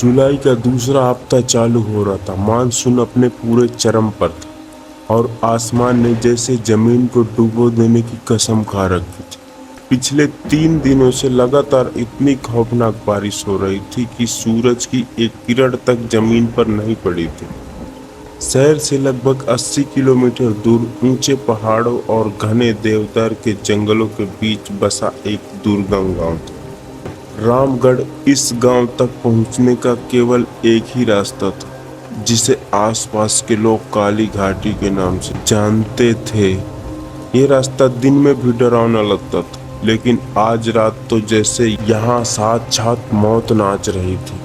जुलाई का दूसरा हफ्ता चालू हो रहा था। मानसून अपने पूरे चरम पर था और आसमान ने जैसे जमीन को डुबो देने की कसम खा रखी थी। पिछले 3 दिनों से लगातार इतनी खौफनाक बारिश हो रही थी कि सूरज की एक किरण तक जमीन पर नहीं पड़ी थी। शहर से लगभग 80 किलोमीटर दूर ऊंचे पहाड़ों और घने देवदार के जंगलों के बीच बसा एक दुर्गम गांव था। रामगढ़। इस गांव तक पहुंचने का केवल एक ही रास्ता था, जिसे आसपास के लोग काली घाटी के नाम से जानते थे। ये रास्ता दिन में भी डरावना लगता था, लेकिन आज रात तो जैसे यहाँ साक्षात मौत नाच रही थी।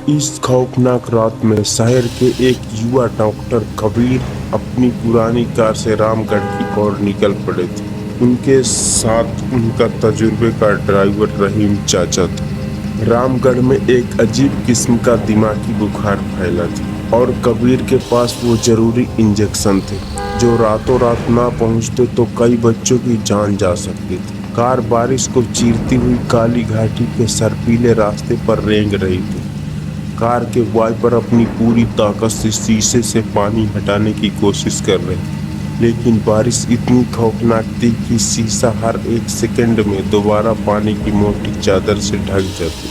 इस खौफनाक रात में शहर के एक युवा डॉक्टर कबीर अपनी पुरानी कार से रामगढ़ की ओर निकल पड़े थे। उनके साथ उनका तजुर्बे का ड्राइवर रहीम चाचा था। रामगढ़ में एक अजीब किस्म का दिमागी बुखार फैला था और कबीर के पास वो जरूरी इंजेक्शन थे जो रातों रात ना पहुंचते तो कई बच्चों की जान जा सकती थी। कार बारिश को चीरती हुई काली घाटी के सर्पीले रास्ते पर रेंग रही थी। कार के वाइपर अपनी पूरी ताकत से शीशे से पानी हटाने की कोशिश कर रहे थे, लेकिन बारिश इतनी खौफनाक थी कि शीशा हर एक सेकंड में दोबारा पानी की मोटी चादर से ढक जाती।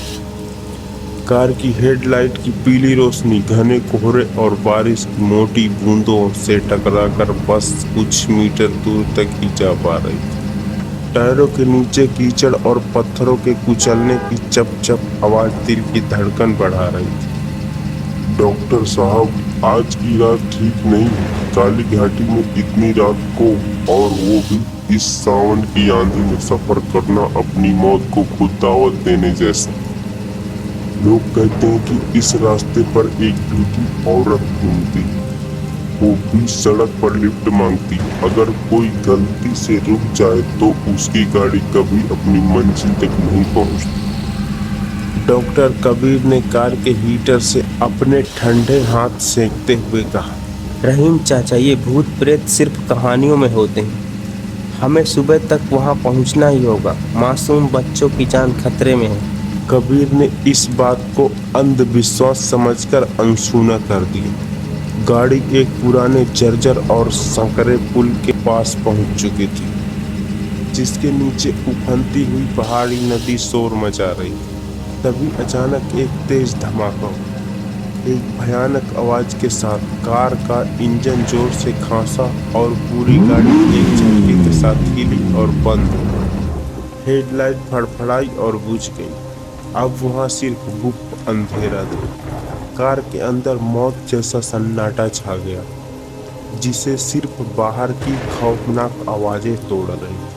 कार की हेडलाइट की पीली रोशनी घने कोहरे और बारिश की मोटी बूंदों से टकराकर बस कुछ मीटर दूर तक ही जा पा रही थी। टायरों के नीचे कीचड़ और पत्थरों के कुचलने की चप चप आवाज दिल की धड़कन बढ़ा रही थी। डॉक्टर साहब, आज की रात ठीक नहीं है। काली घाटी में इतनी रात को, और वो भी इस सावन की आंधी में सफर करना अपनी मौत को खुद दावत देने जैसा। लोग कहते हैं कि इस रास्ते पर एक भूखी औरत घूमती, वो भी सड़क पर लिफ्ट मांगती। अगर कोई गलती से रुक जाए तो उसकी गाड़ी कभी अपनी मंजिल तक नहीं पहुंचती। डॉक्टर कबीर ने कार के हीटर से अपने ठंडे हाथ सेंकते हुए कहा, रहीम चाचा, ये भूत प्रेत सिर्फ कहानियों में होते हैं। हमें सुबह तक वहाँ पहुँचना ही होगा। मासूम बच्चों की जान खतरे में है। कबीर ने इस बात को अंधविश्वास समझकर अनसुना कर दिया। गाड़ी एक पुराने जर्जर और संकरे पुल के पास पहुंच चुकी थी, जिसके नीचे उफनती हुई पहाड़ी नदी शोर मचा रही थी। तभी अचानक एक तेज धमाका हुआ। एक भयानक आवाज के साथ कार का इंजन जोर से खांसा और पूरी गाड़ी एक झटके के साथ हिली और बंद हो गई। हेडलाइट फड़फड़ाई और बुझ गई। अब वहां सिर्फ गुप्त अंधेरा था। कार के अंदर मौत जैसा सन्नाटा छा गया, जिसे सिर्फ बाहर की खौफनाक आवाजें तोड़ रही।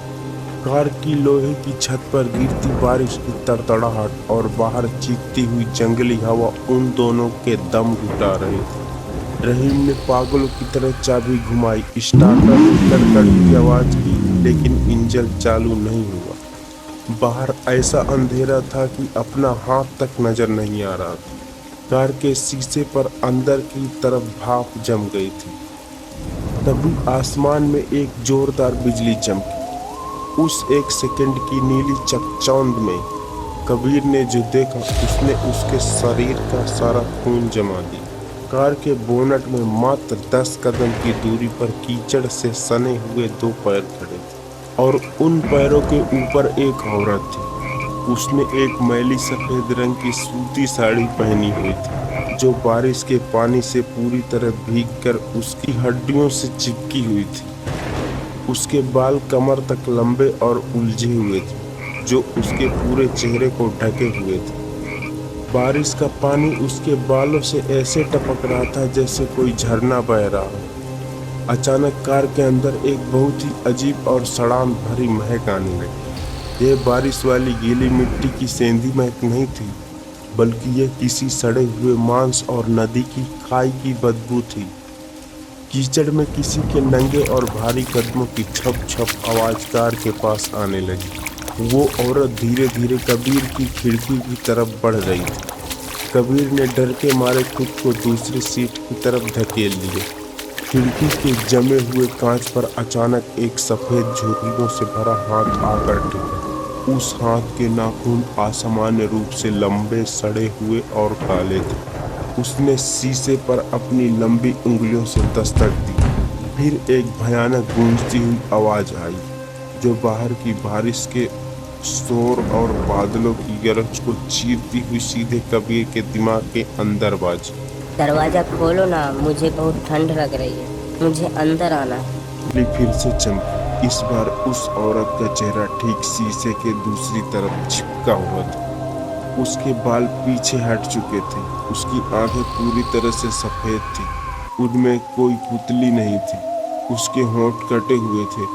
कार की लोहे की छत पर गिरती बारिश की तड़तड़ाहट और बाहर चीखती हुई जंगली हवा उन दोनों के दम घुटा रही थी। रहीम ने पागलों की तरह चाबी घुमाई, स्टार्टर ने कड़कड़ की आवाज की, लेकिन इंजन चालू नहीं हुआ। बाहर ऐसा अंधेरा था कि अपना हाथ तक नजर नहीं आ रहा था। कार के शीशे पर अंदर की तरफ भाप जम गई थी। तभी आसमान में एक जोरदार बिजली चमकी। उस एक सेकंड की नीली चकचौंध में कबीर ने जो देखा, उसने उसके शरीर का सारा खून जमा दिया। कार के बोनट में मात्र 10 कदम की दूरी पर कीचड़ से सने हुए 2 पैर खड़े थे और उन पैरों के ऊपर एक औरत थी। उसने एक मैली सफेद रंग की सूती साड़ी पहनी हुई थी, जो बारिश के पानी से पूरी तरह भीगकर उसकी हड्डियों से चिपकी हुई थी। उसके बाल कमर तक लंबे और उलझे हुए थे, जो उसके पूरे चेहरे को ढके हुए थे। बारिश का पानी उसके बालों से ऐसे टपक रहा था जैसे कोई झरना बह रहा हो। अचानक कार के अंदर एक बहुत ही अजीब और सड़ान भरी महक आने लगी। यह बारिश वाली गीली मिट्टी की सेंधी महक नहीं थी, बल्कि यह किसी सड़े हुए मांस और नदी की खाई की बदबू थी। कीचड़ में किसी के नंगे और भारी कदमों की छप छप आवाज कार के पास आने लगी। वो औरत धीरे धीरे कबीर की खिड़की की तरफ बढ़ रही थी। कबीर ने डर के मारे खुद को दूसरी सीट की तरफ धकेल लिया। खिड़की के जमे हुए कांच पर अचानक एक सफेद झुर्रियों से भरा हाथ आकर टिका। उस हाथ के नाखून असामान्य रूप से लंबे, सड़े हुए और काले थे। उसने शीशे पर अपनी लंबी उंगलियों से दस्तक दी। फिर एक भयानक गूंजती हुई आवाज आई, जो बाहर की बारिश के शोर और बादलों की गरज को चीरती हुई सीधे कबीर के दिमाग के अंदर बाजी। दरवाजा खोलो ना, मुझे बहुत ठंड लग रही है, मुझे अंदर आना है। बिजली फिर से चमकी। इस बार उस औरत का चेहरा ठीक शीशे के दूसरी तरफ चिपका हुआ था। उसके बाल पीछे हट चुके थे। उसकी आंखें पूरी तरह से सफेद थी, उनमें कोई पुतली नहीं थी। उसके होंठ कटे हुए थे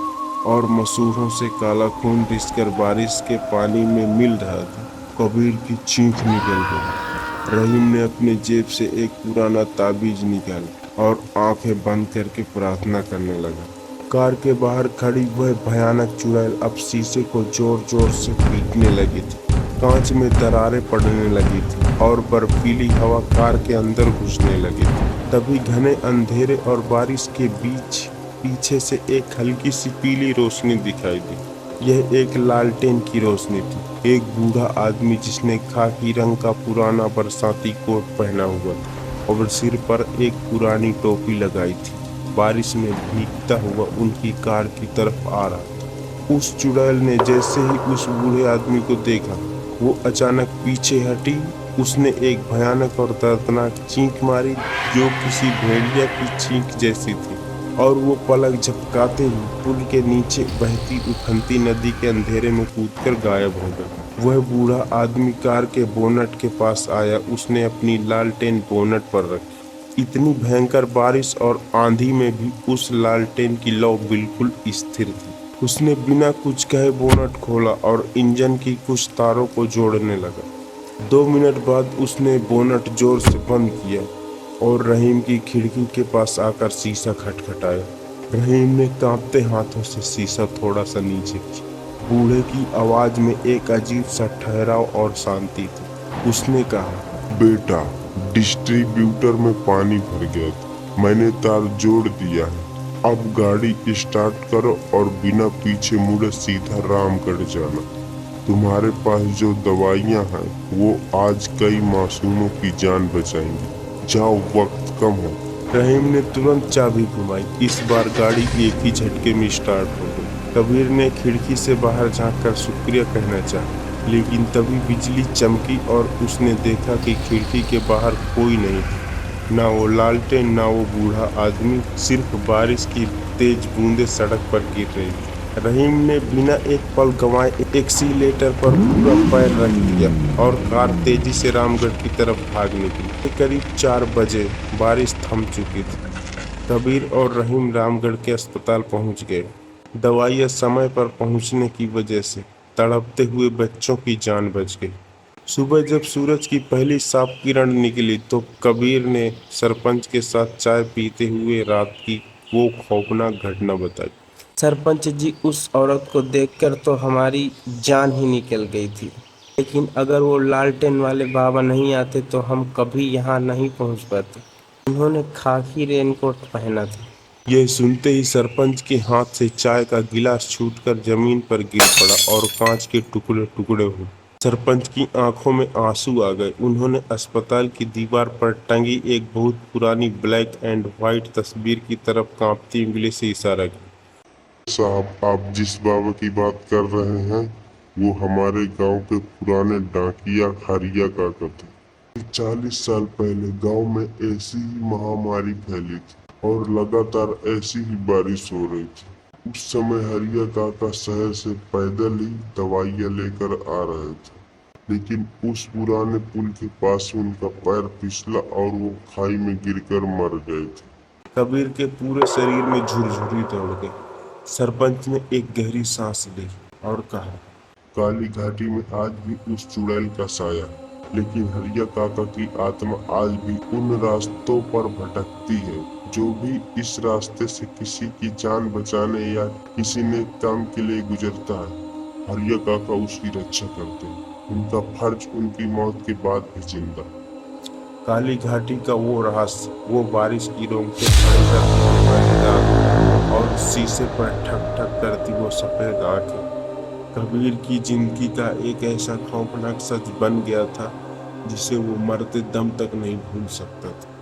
और मसूड़ों से काला खून रिसकर बारिश के पानी में मिल रहा था। कबीर की चीख निकल गई। रहीम ने अपने जेब से एक पुराना ताबीज निकाला और आंखें बंद करके प्रार्थना करने लगा। कार के बाहर खड़ी वह भयानक चुड़ैल अब शीशे को जोर जोर से पीटने लगी थी। कांच में दरारें पड़ने लगी थी और बर्फीली हवा कार के अंदर घुसने लगी थी। तभी घने अंधेरे और बारिश के बीच पीछे से एक हल्की सी पीली रोशनी दिखाई दी। यह एक लालटेन की रोशनी थी। एक बूढ़ा आदमी जिसने खाकी रंग का पुराना बरसाती कोट पहना हुआ था और सिर पर एक पुरानी टोपी लगाई थी, बारिश में भीगता हुआ उनकी कार की तरफ आ रहा था। उस चुड़ैल ने जैसे ही उस बूढ़े आदमी को देखा, वो अचानक पीछे हटी। उसने एक भयानक और दर्दनाक चीख मारी जो किसी भेड़िया की चीख जैसी थी और वो पलक झपकाते हुए पुल के नीचे बहती उफनती नदी के अंधेरे में कूदकर गायब हो गया। वह बूढ़ा आदमी कार के बोनट के पास आया। उसने अपनी लालटेन बोनट पर रखी। इतनी भयंकर बारिश और आंधी में भी उस लालटेन की लौ बिल्कुल स्थिर थी। उसने बिना कुछ कहे बोनट खोला और इंजन की कुछ तारों को जोड़ने लगा। 2 मिनट बाद उसने बोनट जोर से बंद किया और रहीम की खिड़की के पास आकर शीशा खटखटाया। रहीम ने कांपते हाथों से शीशा थोड़ा सा नीचे किया। बूढ़े की आवाज में एक अजीब सा ठहराव और शांति थी। उसने कहा, बेटा, डिस्ट्रीब्यूटर में पानी भर गया था, मैंने तार जोड़ दिया है। अब गाड़ी स्टार्ट करो और बिना पीछे मुड़े सीधा रामगढ़ जाना। तुम्हारे पास जो दवाइयाँ हैं वो आज कई मासूमों की जान बचाएंगी। जाओ, वक्त कम है। रहीम ने तुरंत चाबी घुमाई। इस बार गाड़ी एक ही झटके में स्टार्ट हो गई। कबीर ने खिड़की से बाहर झांककर शुक्रिया कहना चाहा, लेकिन तभी बिजली चमकी और उसने देखा कि खिड़की के बाहर कोई नहीं था। ना वो लालटेन, ना वो बूढ़ा आदमी, सिर्फ बारिश की तेज बूंदें सड़क पर गिर रही थी। रहीम ने बिना एक पल गंवाए एक्सीलेटर पर पूरा पैर रख दिया और कार तेजी से रामगढ़ की तरफ भाग निकली। करीब 4 बजे बारिश थम चुकी थी। कबीर और रहीम रामगढ़ के अस्पताल पहुंच गए। दवाइयाँ समय पर पहुंचने की वजह से तड़पते हुए बच्चों की जान बच गई। सुबह जब सूरज की पहली साफ किरण निकली तो कबीर ने सरपंच के साथ चाय पीते हुए रात की वो खौफनाक घटना बताई। सरपंच जी, उस औरत को देखकर तो हमारी जान ही निकल गई थी, लेकिन अगर वो लालटेन वाले बाबा नहीं आते तो हम कभी यहाँ नहीं पहुँच पाते। उन्होंने खाकी रेनकोट पहना था। यह सुनते ही सरपंच के हाथ से चाय का गिलास छूटकर जमीन पर गिर पड़ा और कांच के टुकड़े टुकड़े हुए। सरपंच की आंखों में आंसू आ गए। उन्होंने अस्पताल की दीवार पर टंगी एक बहुत पुरानी ब्लैक एंड व्हाइट तस्वीर की तरफ कांपती उंगली से इशारा किया। साहब, आप जिस बाबा की बात कर रहे हैं वो हमारे गांव के पुराने डाकिया हरिया काका थे। 40 साल पहले गांव में ऐसी ही महामारी फैली थी और लगातार ऐसी ही बारिश हो रही थी। उस समय हरिया काका शहर से पैदल ही दवाइयाँ लेकर आ रहे थे, लेकिन उस पुराने पुल के पास उनका पैर फिसला और वो खाई में गिरकर मर गए थे। कबीर के पूरे शरीर में झुरझुरी दौड़ गई। सरपंच ने एक गहरी सांस ली और कहा, काली घाटी में आज भी उस चुड़ैल का साया, लेकिन हरिया काका की आत्मा आज भी उन रास्तों पर भटकती है। जो भी इस रास्ते से किसी की जान बचाने या किसी ने काम के लिए गुजरता है, हरिया काका उसकी रक्षा करते हैं। उनका फर्ज उनकी मौत के बाद भी जिंदा। काली घाटी का वो रहस्य, वो बारिश की रोंगटे खड़े करती हुई और शीशे पर ठक ठक करती वो सफेद आंखें, कबीर की जिंदगी का एक ऐसा खौफनाक सच बन गया था जिसे वो मरते दम तक नहीं भूल सकता था।